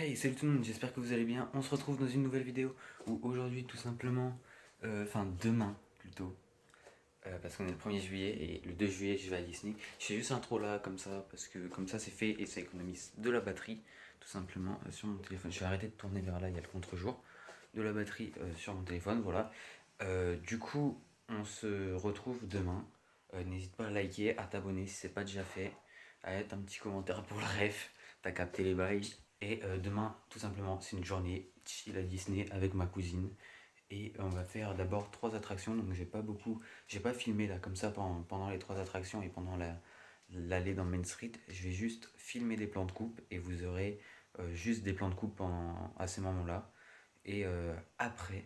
Hey, salut tout le monde, j'espère que vous allez bien. On se retrouve dans une nouvelle vidéo où aujourd'hui tout simplement, enfin demain plutôt, parce qu'on est le 1er juillet et le 2 juillet je vais à Disney. Je fais juste l'intro là comme ça parce que comme ça c'est fait et ça économise de la batterie tout simplement sur mon téléphone. Je vais arrêter de tourner vers là, il y a le contre-jour, de la batterie sur mon téléphone, voilà. Du coup, on se retrouve demain. N'hésite pas à liker, à t'abonner si c'est pas déjà fait, à mettre un petit commentaire pour le ref, t'as capté les bails. Et demain, tout simplement, c'est une journée chill à Disney avec ma cousine. Et on va faire d'abord 3 attractions. Donc j'ai pas filmé là comme ça pendant les 3 attractions et pendant l'allée dans Main Street. Je vais juste filmer des plans de coupe et vous aurez juste des plans de coupe à ces moments-là. Et euh, après,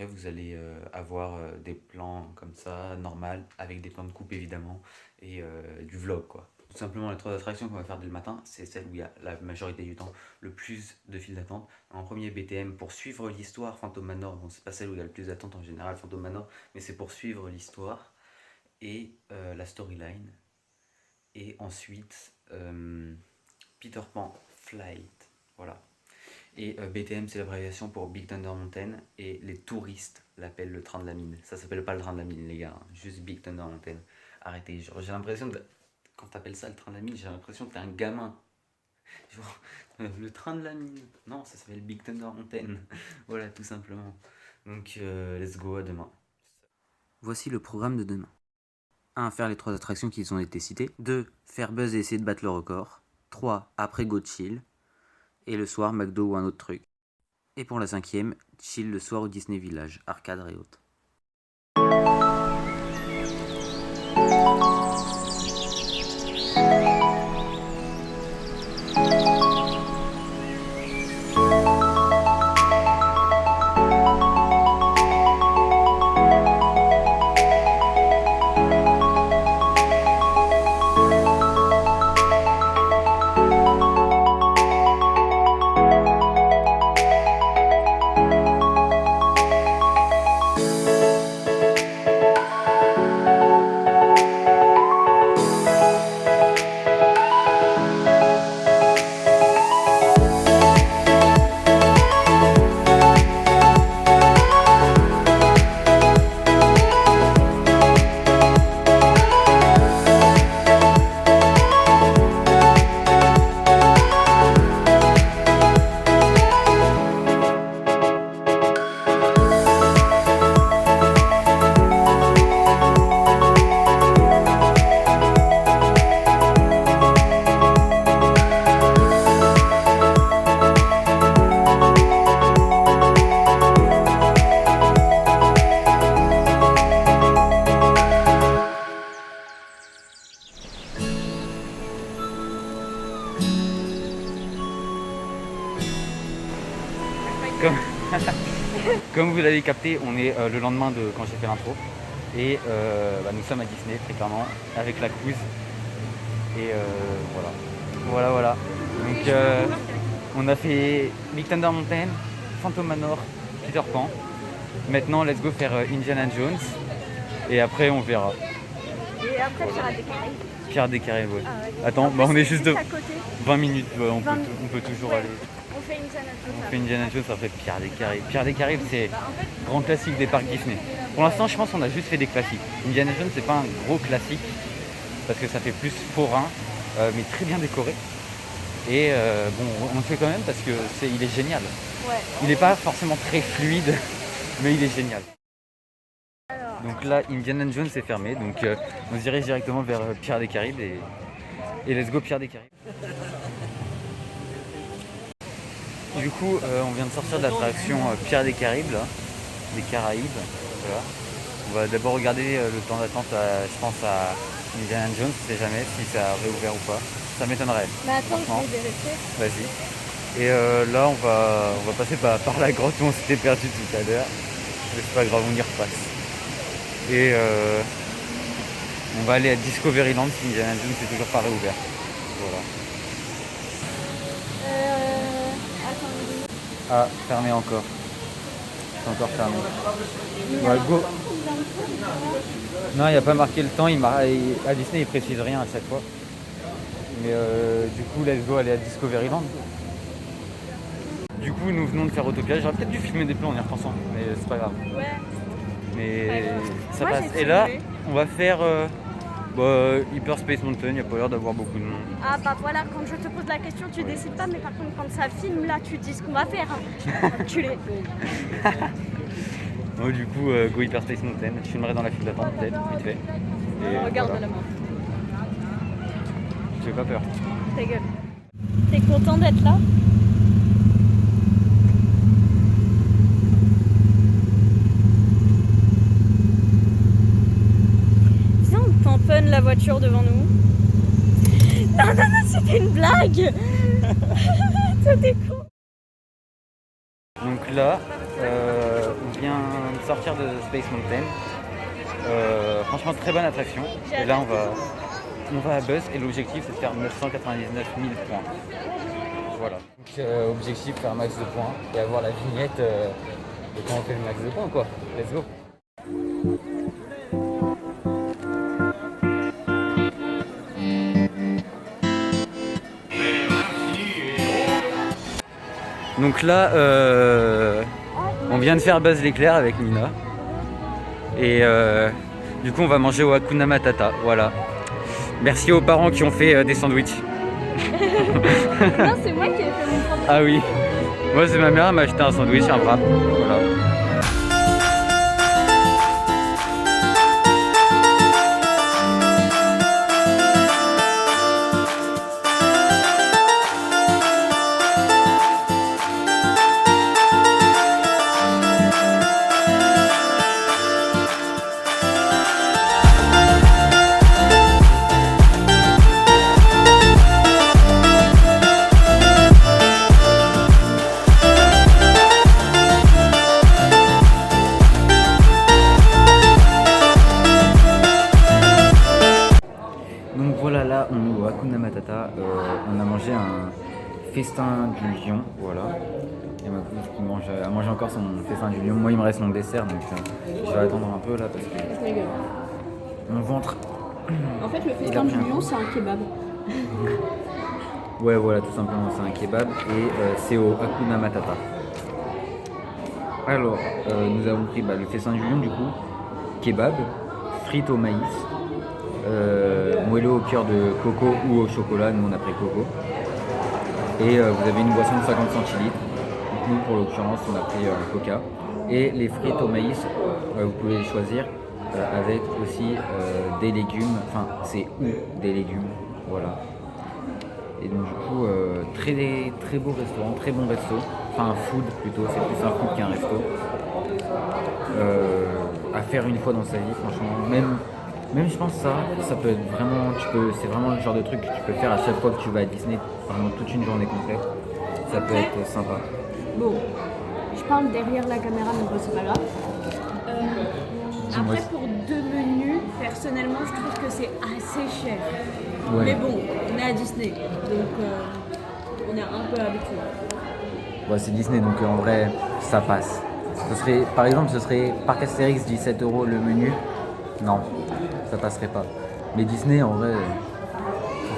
vous allez avoir des plans comme ça, normal, avec des plans de coupe évidemment, et du vlog quoi. Tout simplement, les 3 attractions qu'on va faire dès le matin, c'est celle où il y a la majorité du temps le plus de files d'attente. En premier, BTM pour suivre l'histoire, Phantom Manor. Bon, c'est pas celle où il y a le plus d'attente en général, Phantom Manor, mais c'est pour suivre l'histoire et la storyline. Et ensuite, Peter Pan Flight. Voilà. Et BTM, c'est l'abréviation pour Big Thunder Mountain. Et les touristes l'appellent le train de la mine. Ça s'appelle pas le train de la mine, les gars, hein. Juste Big Thunder Mountain. Arrêtez. J'ai l'impression de. Quand t'appelles ça le train de la mine, j'ai l'impression que t'es un gamin. Genre, le train de la mine. Non, ça s'appelle Big Thunder Mountain. Voilà, tout simplement. Donc, let's go, à demain. Voici le programme de demain. 1. Faire les 3 attractions qui ont été citées. 2. Faire buzz et essayer de battre le record. 3. Après go chill. Et le soir, McDo ou un autre truc. Et pour la 5e, chill le soir au Disney Village, arcade et autres. Comme, comme vous l'avez capté, on est le lendemain de quand j'ai fait l'intro. Et nous sommes à Disney, très clairement, avec la cruise. Et voilà. Voilà. Donc on a fait Big Thunder Mountain, Phantom Manor, Peter Pan. Maintenant, let's go faire Indiana Jones. Et après, on verra. Et après, Pirates des Caraïbes. Pirates des Caraïbes, ouais. Ah ouais. Attends, Après, on est juste de à côté. 20 minutes, on 20 peut toujours Ouais. aller. On fait Indiana Jones. On fait Indiana Jones, après Pirates des Caraïbes. Pirates des Caraïbes, c'est grand classique des parcs Disney. Pour l'instant, je pense qu'on a juste fait des classiques. Indiana Jones, c'est pas un gros classique, parce que ça fait plus forain, mais très bien décoré. Et bon, on le fait quand même parce que il est génial. Ouais. Il n'est pas forcément très fluide, mais il est génial. Alors, Donc là, Indiana Jones est fermé, donc on se dirige directement vers Pirates des Caraïbes et let's go Pirates des Caraïbes. Du coup, on vient de sortir de l'attraction Pirates des Caraïbes, là, des Caraïbes. Voilà. On va d'abord regarder le temps d'attente, je pense à Indiana Jones, je sais jamais si ça a réouvert ou pas. Ça m'étonnerait. mais attends, franchement. je vais vérifier. Vas-y. Et là, on va passer par la grotte où on s'était perdu tout à l'heure. Mais c'est pas grave, on y repasse. Et on va aller à Discoveryland si Indiana Jones n'est toujours pas réouvert. Voilà. Attends, Ah, fermé encore. C'est encore fermé. Ouais, go. Non, il n'y a pas marqué le temps. À Disney, il précise rien à chaque fois. Mais du coup, let's go aller à Discoveryland. Du coup, nous venons de faire Autopia. J'aurais peut-être dû filmer des plans en y repensant, mais c'est pas grave. Ouais. Mais ça Moi, passe. j'ai Et là, filmé. on va faire Hyper Space Mountain. Il n'y a pas l'air d'avoir beaucoup de monde. Ah bah voilà, quand je te pose la question, tu décides pas, mais par contre, quand ça filme, là, tu dis ce qu'on va faire. Hein. Tu l'es. Donc, du coup, go Hyper Space Mountain. Je filmerai dans la file d'attente, peut-être, vite fait. Et Regarde voilà. la main. J'ai pas peur. Ta gueule. T'es content d'être là? Viens, on tamponne la voiture devant nous. Non, non, non, c'était une blague. C'était con. Donc là, on vient de sortir de Space Mountain. Franchement, très bonne attraction. Et là, on va à Buzz et l'objectif, c'est de faire 999 000 points. Voilà. Donc, objectif, faire un max de points et avoir la vignette de quand on fait le max de points, quoi. Let's go. Donc là, on vient de faire Buzz l'éclair avec Nina. Et du coup, on va manger au Hakuna Matata. Voilà. Merci aux parents qui ont fait des sandwichs. Non, c'est moi qui ai fait mon sandwich. Ah oui. Moi, c'est ma mère, elle m'a acheté un sandwich, un wrap. Voilà. Donc voilà, là on est au Hakuna Matata, on a mangé un festin du lion, voilà. Et ma cousine qui mange, a mangé encore son festin du lion. Moi il me reste mon dessert, donc je vais attendre un peu là parce que mon ventre. En fait, le festin du lion, c'est un kebab. Ouais, voilà, tout simplement, c'est un kebab et c'est au Hakuna Matata. Alors, nous avons pris le festin du lion du coup, kebab, frites au maïs, moelleux au cœur de coco ou au chocolat, nous on a pris coco. Et vous avez une boisson de 50 centilitres. Donc nous pour l'occurrence on a pris coca. Et les frites au maïs, vous pouvez les choisir avec aussi des légumes, enfin c'est ou des légumes, voilà. Et donc du coup très beau restaurant, très bon resto, enfin un food plutôt, c'est plus un food qu'un resto. À faire une fois dans sa vie franchement, même je pense ça peut être vraiment, c'est vraiment le genre de truc que tu peux faire à chaque fois que tu vas à Disney, pendant toute une journée complète, ça peut être sympa. Bon, je parle derrière la caméra, mais bon, c'est pas grave. Après, pour 2 menus, personnellement, je trouve que c'est assez cher. Ouais. Mais bon, on est à Disney, donc on est un peu habitué. Ouais, c'est Disney donc en vrai ça passe. Par exemple, ce serait Parc Astérix 17 € le menu. Non, ça passerait pas. Mais Disney en vrai,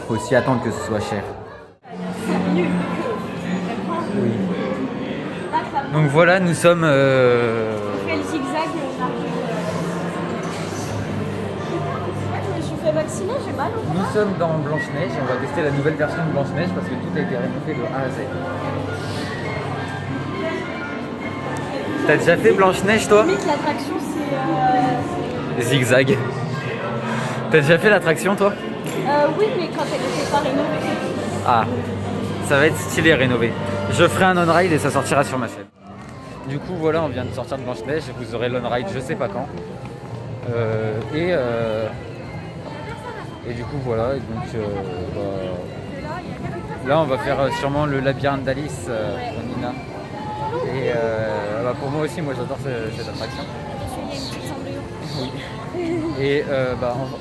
faut aussi attendre que ce soit cher. C'est mieux. Oui. Là, ça Donc voilà, nous sommes. fait le zigzag. Je me suis fait vacciner, j'ai mal au Nous sommes dans Blanche-Neige et on va tester la nouvelle version de Blanche-Neige parce que tout a été rénové de A à Z. T'as déjà fait Blanche-Neige toi? Limite, l'attraction, c'est... Zigzag. T'as déjà fait l'attraction toi? Oui, mais quand elle n'était pas rénovée. Ah, ça va être stylé rénové. Je ferai un on-ride et ça sortira sur ma chaîne. Du coup voilà, on vient de sortir de Blanche-Neige et vous aurez l'on-ride je sais pas quand. Et du coup voilà, et donc là on va faire sûrement le labyrinthe d'Alice pour Nina. Et pour moi aussi, moi j'adore cette attraction. Oui. Et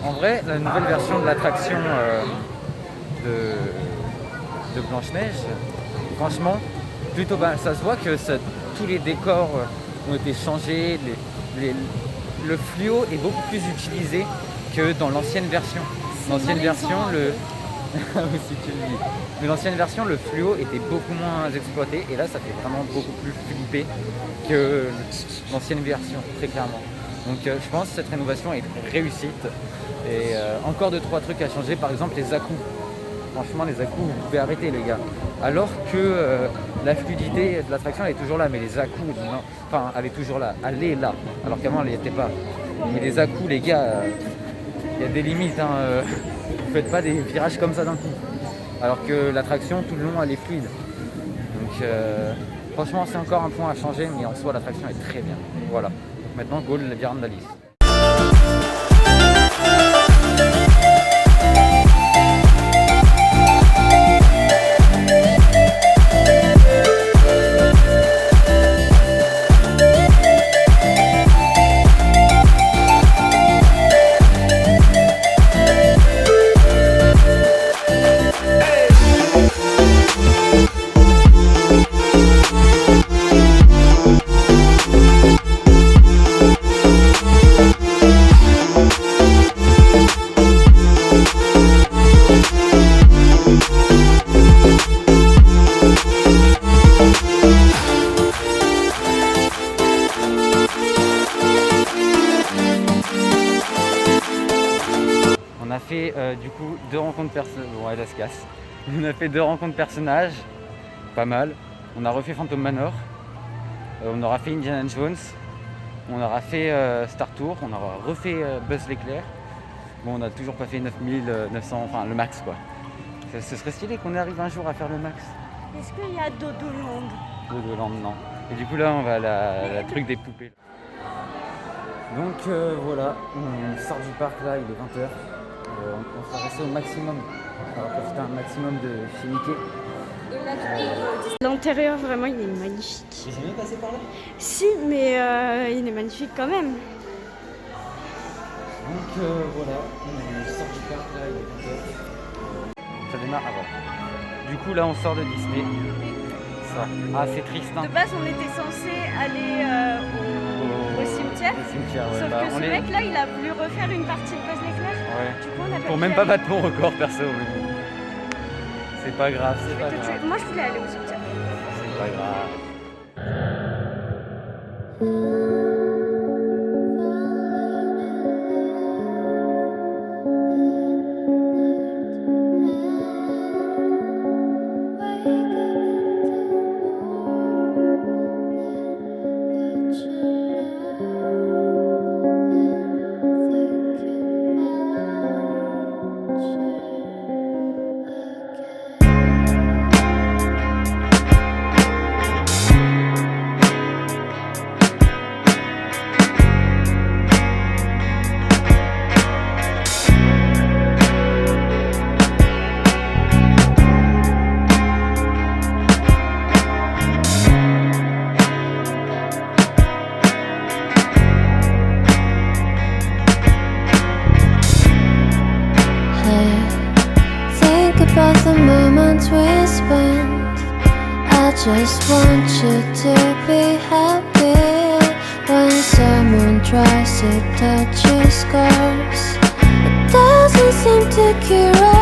en vrai, la nouvelle version de l'attraction de Blanche-Neige, franchement, plutôt ça se voit que tous les décors ont été changés, le fluo est beaucoup plus utilisé que dans l'ancienne version. L'ancienne version, Aussi tu le dis. Mais l'ancienne version, le fluo était beaucoup moins exploité et là ça fait vraiment beaucoup plus flippé que l'ancienne version, très clairement. Donc je pense que cette rénovation est réussite et encore 2-3 trucs à changer, par exemple les à-coups. Franchement les à-coups vous pouvez arrêter les gars. Alors que la fluidité de l'attraction elle est toujours là, mais les à-coups, enfin elle est toujours là, elle est là, alors qu'avant elle n'y était pas. Mais les à-coups les gars, il y a des limites, hein, vous faites pas des virages comme ça d'un coup. Alors que l'attraction tout le long elle est fluide. Donc franchement c'est encore un point à changer, mais en soi l'attraction est très bien. Voilà. Donc maintenant go le labyrinthe d'Alice. On a fait du coup 2 rencontres personnages. Bon, elle se casse. On a fait 2 rencontres personnages, pas mal. On a refait Phantom Manor. On aura fait Indiana Jones. On aura fait Star Tour. On aura refait Buzz l'éclair. Bon, on n'a toujours pas fait 9900, enfin le max quoi. Ce serait stylé qu'on arrive un jour à faire le max. Est-ce qu'il y a Dodoland? Dodoland, non. Et du coup là, on va à la truc des poupées. Donc voilà, on sort du parc là, il est 20h. On sera resté au maximum. On va profiter un maximum de chez Mickey. L'intérieur, vraiment, il est magnifique. J'ai jamais passé par là. Si, mais il est magnifique quand même. Donc voilà, on sort du parc là, il est 20h. Ça démarre avant. Du coup là, on sort de Disney. Ça. Ah, c'est triste. Hein. De base, on était censé aller au cimetière. Au cimetière, ouais. Sauf que ce mec là, il a voulu refaire une partie de Buzz l'éclair. Ouais. Du coup, on a Pour même pas battre mon record perso. C'est pas grave, c'est pas grave. Moi, je voulais aller au cimetière. C'est pas grave. about the moments we spent. I just want you to be happy. When someone tries to touch your scars, it doesn't seem to cure